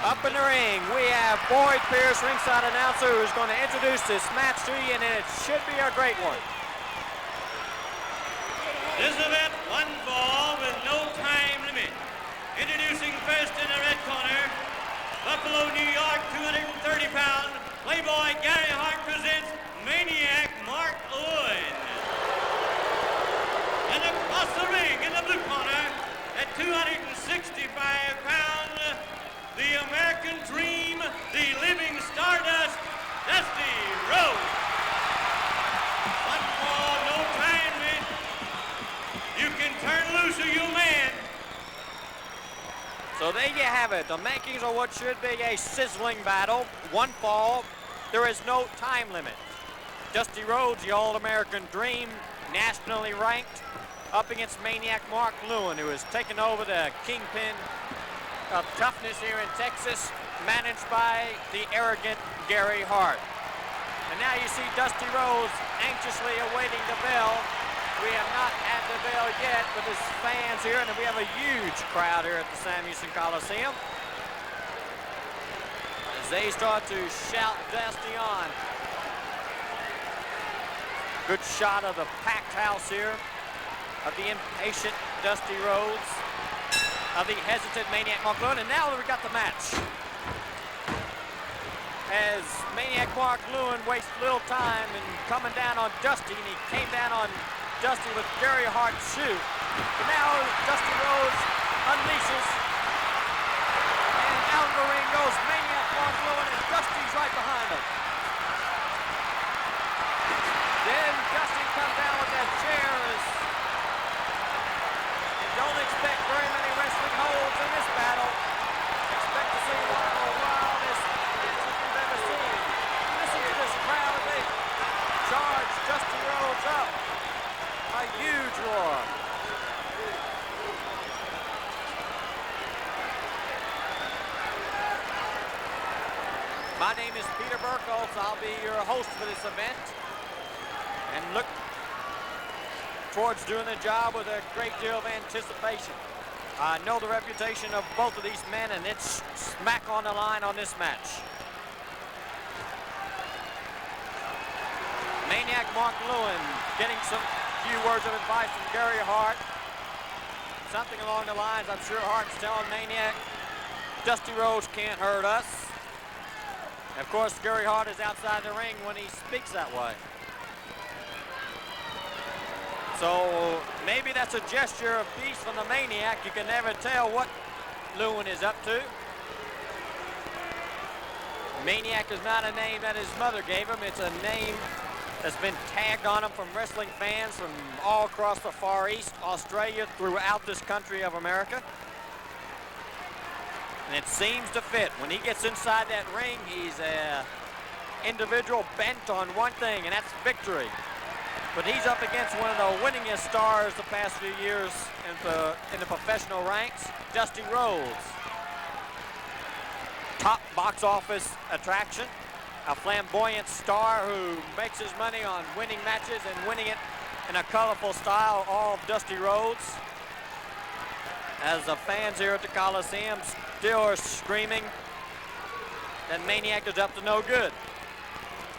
Up in the ring, we have Boyd Pierce, ringside announcer, who's going to introduce this match to you, and it should be a great one. This event, one fall with no time limit. Introducing first in the red corner, Buffalo, New York, 230-pound, Playboy Gary Hart presents Maniac Mark Lewin. And across the ring in the blue corner, at 265 pounds, the American Dream, the living Stardust, Dusty Rhodes. One fall, no time limit. You can turn loose or you man. So there you have it, the makings of what should be a sizzling battle. One fall, there is no time limit. Dusty Rhodes, the All-American Dream, nationally ranked, up against Maniac Mark Lewin, who has taken over the kingpin of toughness here in Texas, managed by the arrogant Gary Hart. And now you see Dusty Rhodes anxiously awaiting the bell. We have not had the bell yet with his fans here, and we have a huge crowd here at the Sam Houston Coliseum as they start to shout Dusty on. Good shot of the packed house here, of the impatient Dusty Rhodes, of the hesitant Maniac Mark Lewin, and now we got the match. As Maniac Mark Lewin wastes little time in coming down on Dusty, and he came down on Dusty with Gary Hart's shoe. But now Dusty Rhodes unleashes, and out of the ring goes Maniac Mark Lewin, and Dusty's right behind him. Then Dusty comes down with that chair. Don't expect very many wrestling holds in this battle. Expect to see one of the wildest matches we've ever seen. Listen to this crowd as they charge Dusty Rhodes up. A huge roar. My name is Peter Burkholz. I'll be your host for this event. And look towards doing the job with a great deal of anticipation. I know the reputation of both of these men, and it's smack on the line on this match. Maniac Mark Lewin getting some few words of advice from Gary Hart. Something along the lines, I'm sure Hart's telling Maniac, Dusty Rhodes can't hurt us. Of course, Gary Hart is outside the ring when he speaks that way. So maybe that's a gesture of peace from the Maniac. You can never tell what Lewin is up to. Maniac is not a name that his mother gave him. It's a name that's been tagged on him from wrestling fans from all across the Far East, Australia, throughout this country of America. And it seems to fit. When he gets inside that ring, he's an individual bent on one thing, and that's victory. But he's up against one of the winningest stars the past few years in the professional ranks, Dusty Rhodes. Top box office attraction, a flamboyant star who makes his money on winning matches and winning it in a colorful style, all of Dusty Rhodes. As the fans here at the Coliseum still are screaming that Maniac is up to no good.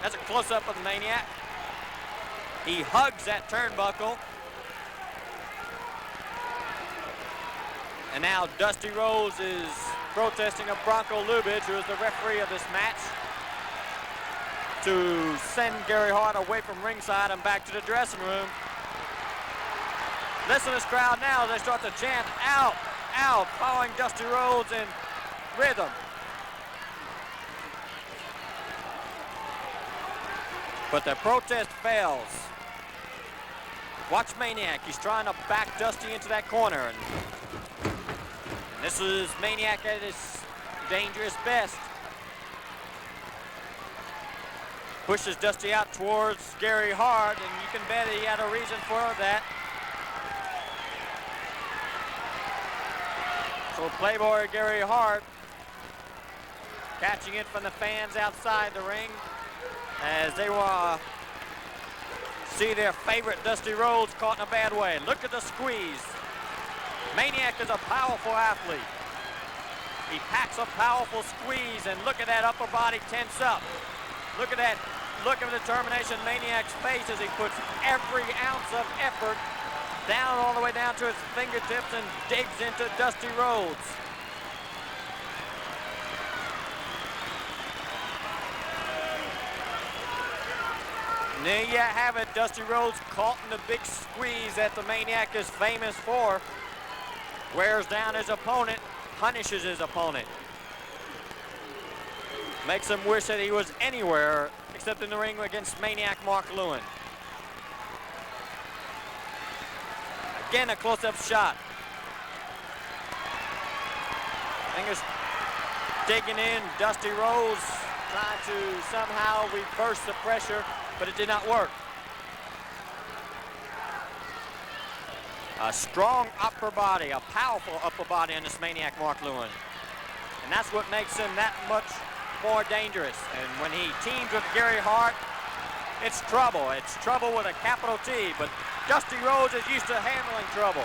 That's a close-up of the Maniac. He hugs that turnbuckle. And now Dusty Rhodes is protesting of Bronco Lubitsch, who is the referee of this match, to send Gary Hart away from ringside and back to the dressing room. Listen to this crowd now as they start to chant, out, out, following Dusty Rhodes in rhythm. But the protest fails. Watch Maniac, he's trying to back Dusty into that corner. And this is Maniac at his dangerous best. Pushes Dusty out towards Gary Hart, and you can bet he had a reason for that. So Playboy Gary Hart catching it from the fans outside the ring as they will see their favorite Dusty Rhodes caught in a bad way. Look at the squeeze. Maniac is a powerful athlete. He packs a powerful squeeze, and look at that upper body tense up. Look at that look of determination in Maniac's face as he puts every ounce of effort down all the way down to his fingertips and digs into Dusty Rhodes. And there you have it, Dusty Rhodes caught in the big squeeze that the Maniac is famous for. Wears down his opponent, punishes his opponent. Makes him wish that he was anywhere except in the ring against Maniac Mark Lewin. Again, a close-up shot. Fingers digging in. Dusty Rhodes trying to somehow reverse the pressure, but it did not work. A strong upper body, a powerful upper body on this Maniac Mark Lewin. And that's what makes him that much more dangerous. And when he teams with Gary Hart, it's trouble. It's trouble with a capital T, but Dusty Rhodes is used to handling trouble.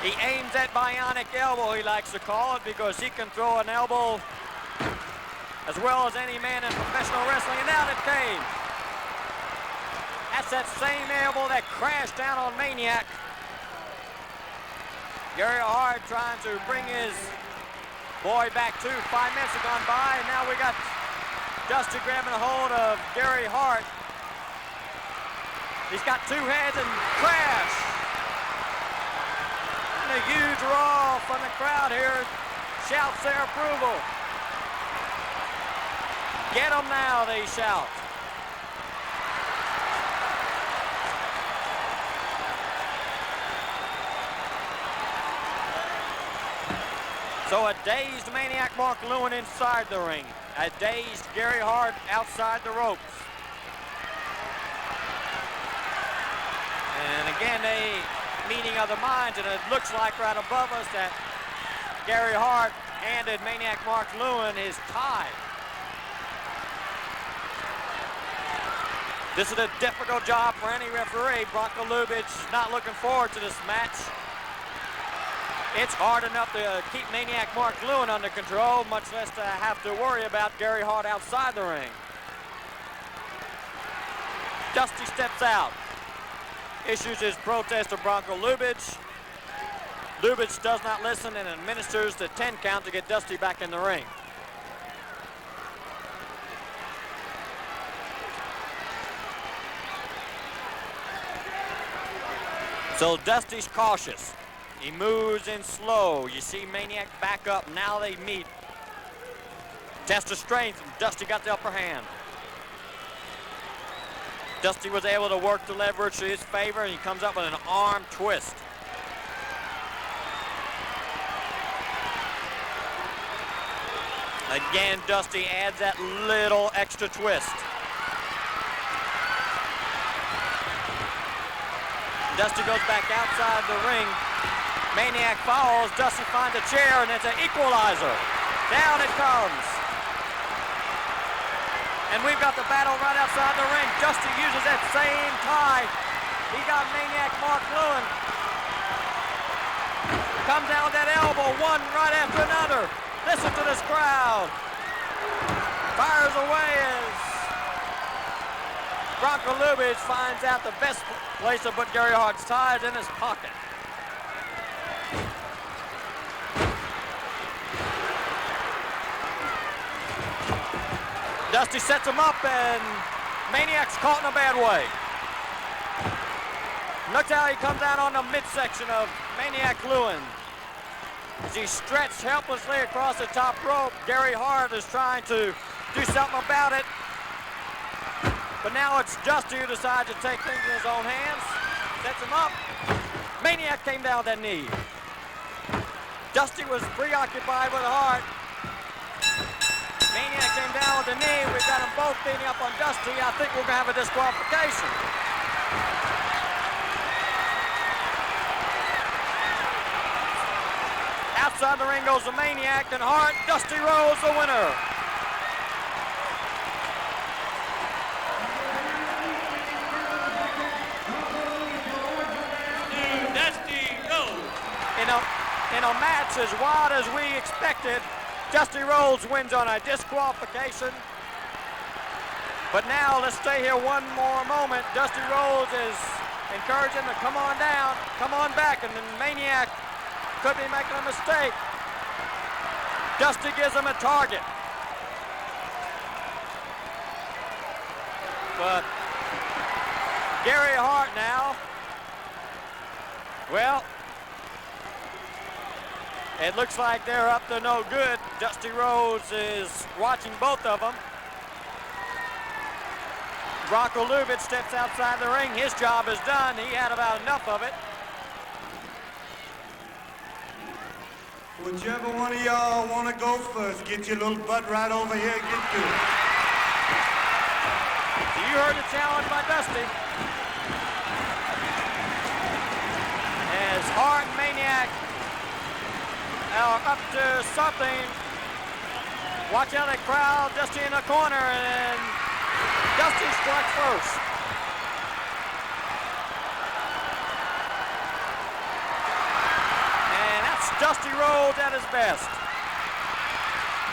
He aims that bionic elbow, he likes to call it, because he can throw an elbow as well as any man in professional wrestling, and out it came. That's that same elbow that crashed down on Maniac. Gary Hart trying to bring his boy back to. 5 minutes have gone by, and now we got Dusty grabbing a hold of Gary Hart. He's got two heads and crash. And a huge roar from the crowd here shouts their approval. Get him now, they shout. So a dazed Maniac Mark Lewin inside the ring. A dazed Gary Hart outside the ropes. And again, a meeting of the minds, and it looks like right above us that Gary Hart handed Maniac Mark Lewin his tie. This is a difficult job for any referee. Bronco Lubitsch not looking forward to this match. It's hard enough to keep Maniac Mark Lewin under control, much less to have to worry about Gary Hart outside the ring. Dusty steps out, issues his protest to Bronco Lubitsch. Lubitsch does not listen and administers the 10 count to get Dusty back in the ring. So Dusty's cautious. He moves in slow. You see Maniac back up. Now they meet. Test of strength. Dusty got the upper hand. Dusty was able to work the leverage to his favor, and he comes up with an arm twist. Again, Dusty adds that little extra twist. Dusty goes back outside the ring. Maniac follows. Dusty finds a chair, and it's an equalizer. Down it comes. And we've got the battle right outside the ring. Dusty uses that same tie. He got Maniac Mark Lewin. Comes down with that elbow, one right after another. Listen to this crowd. Fires away as Bronco Lubitsch finds out the best place to put Gary Hart's ties in his pocket. Dusty sets him up, and Maniac's caught in a bad way. Look how he comes out on the midsection of Maniac Lewin. As he stretched helplessly across the top rope, Gary Hart is trying to do something about it. But now it's Dusty who decides to take things in his own hands. Sets him up. Maniac came down with that knee. Dusty was preoccupied with Hart. Maniac came down with the knee. We've got them both beating up on Dusty. I think we're going to have a disqualification. Outside the ring goes the Maniac, and Hart. Dusty Rhodes the winner. Dusty Rhodes. In a match as wild as we expected, Dusty Rhodes wins on a disqualification. But now let's stay here one more moment. Dusty Rhodes is encouraging to come on down, come on back, and the Maniac could be making a mistake. Dusty gives him a target. But Gary Hart now, well, it looks like they're up to no good. Dusty Rhodes is watching both of them. Bronco Lubitz steps outside the ring. His job is done. He had about enough of it. Whichever one of y'all want to go first, get your little butt right over here and get to it. You heard the challenge by Dusty. As Hart and Maniac are up to something. Watch out, that crowd. Dusty in the corner, and Dusty strikes first. And that's Dusty Rhodes at his best.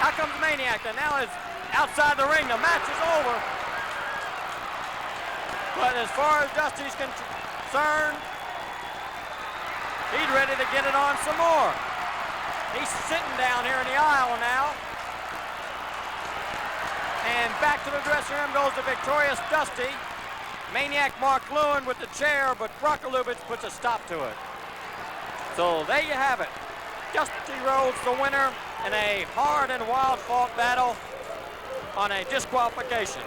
Out comes Maniac, and now is outside the ring. The match is over. But as far as Dusty's concerned, he's ready to get it on some more. He's sitting down here in the aisle now. And back to the dressing room goes the victorious Dusty. Maniac Mark Lewin with the chair, but Bronco Lubitz puts a stop to it. So there you have it. Dusty Rhodes the winner in a hard and wild fought battle on a disqualification.